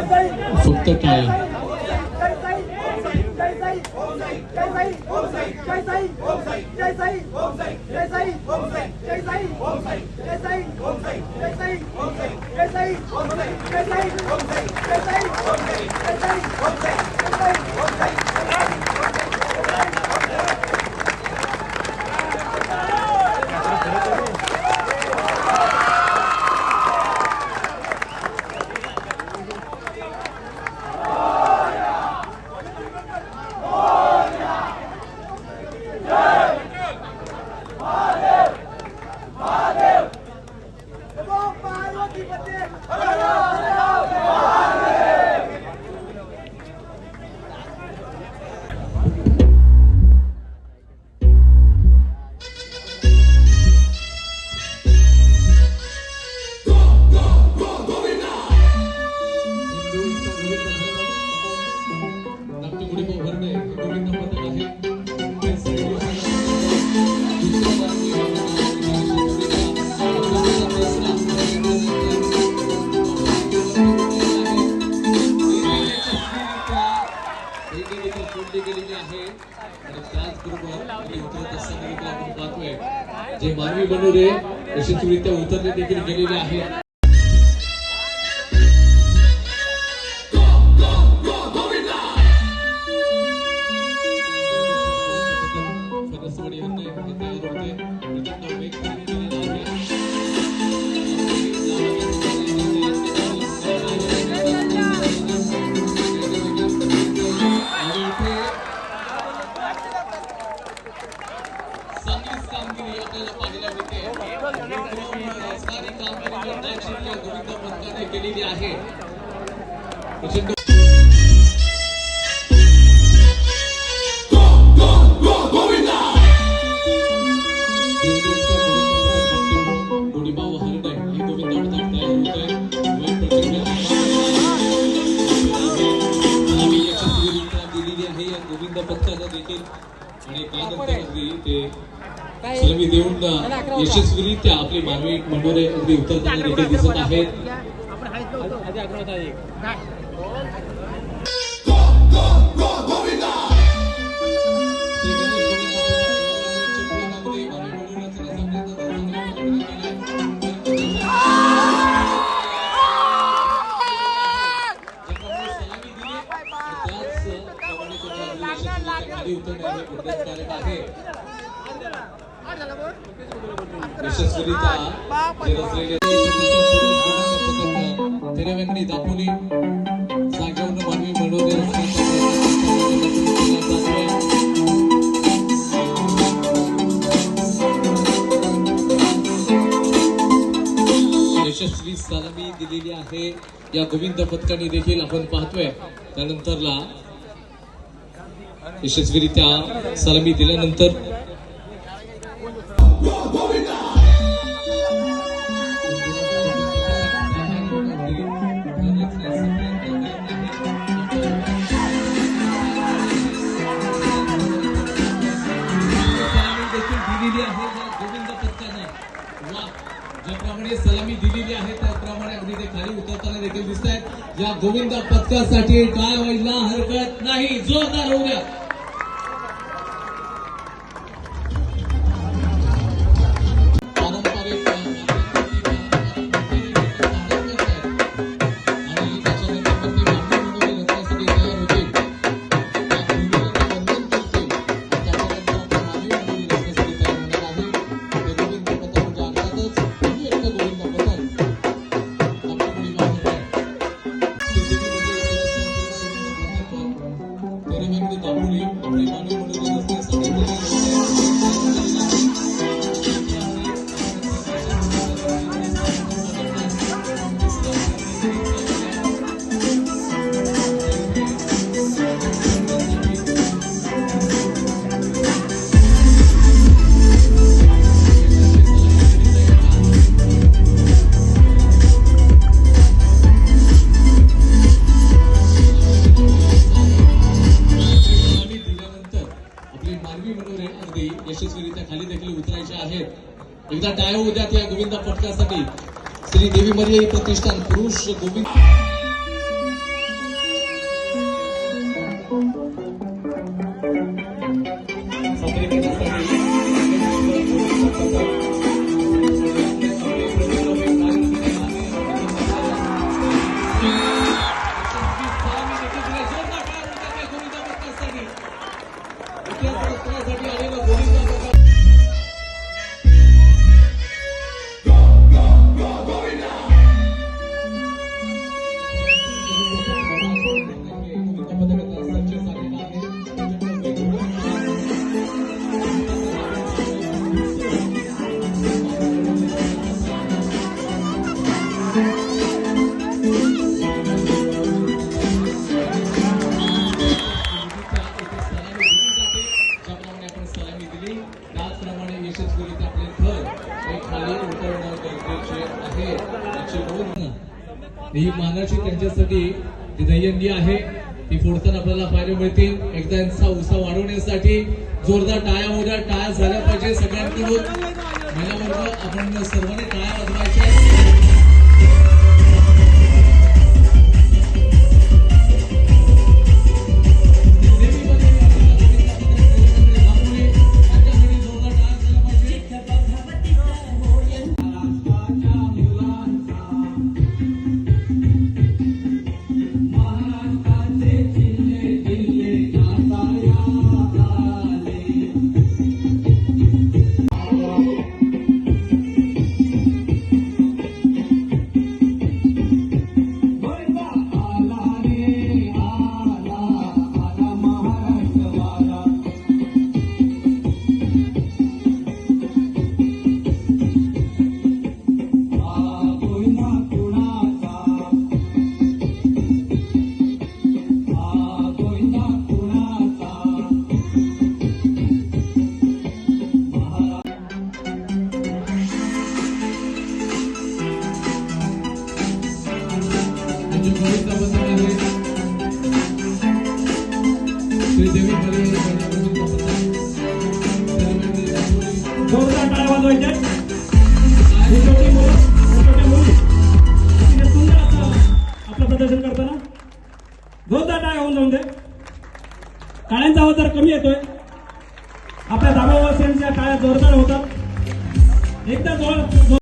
फक्त टाळ्या. जे मानवी बनवले यशस्वीरित्या उतरले देखील गेलेले आहेत. केलेली आहे. गोविंद पथकाला देखील आणि त्यानंतर अगदी ते सलामी देऊन यशस्वीरित्या आपली मानवी मंडोरे अगदी उतरताना देखील दिसत आहेत. यशस्वीरित्या तेरेवेंगणी दापोली जागेवरून मानवी मंडोरे यशस्वी सलामी दिलेली आहे. या गोविंद पथकाने देखील आपण पाहतोय. त्यानंतरला यशस्वीरित्या सलामी दिल्यानंतर ज्याप्रमाणे सलामी दिलेली आहे त्याप्रमाणे अगदी ते खाली उतरताना देखील दिसत आहेत. या गोविंद पथकासाठी काय व्हायला हरकत नाही. जोरदार होऊ द्या. यशस्वीरित्या खाली देखील उतरायचे आहेत. एकदा टाळ्या होऊ द्यात या गोविंद पथकासाठी. श्री देवी मर्याई प्रतिष्ठान पुरुष गोविंद ही मानाची त्यांच्यासाठी ती दयनीय आहे, ती फोडताना आपल्याला पाहायला मिळतील. एकदा यांचा उत्साह वाढवण्यासाठी जोरदार टाळ्या झाल्या पाहिजे सगळ्यांकडून. महिला वर्ग आपण सर्वांनी टाळ्या वाजवायच्या. जोरदार टाळ्या वाजवायच्या. छोटे मुली सुंदर असं आपलं प्रदर्शन करताना जोरदार टाळ्या होऊन जाऊन दे. टाळ्यांचा आवाज जरा कमी येतोय. आपल्या दाबावासियांच्या टाळ्या जोरदार होतात. एकदा जोर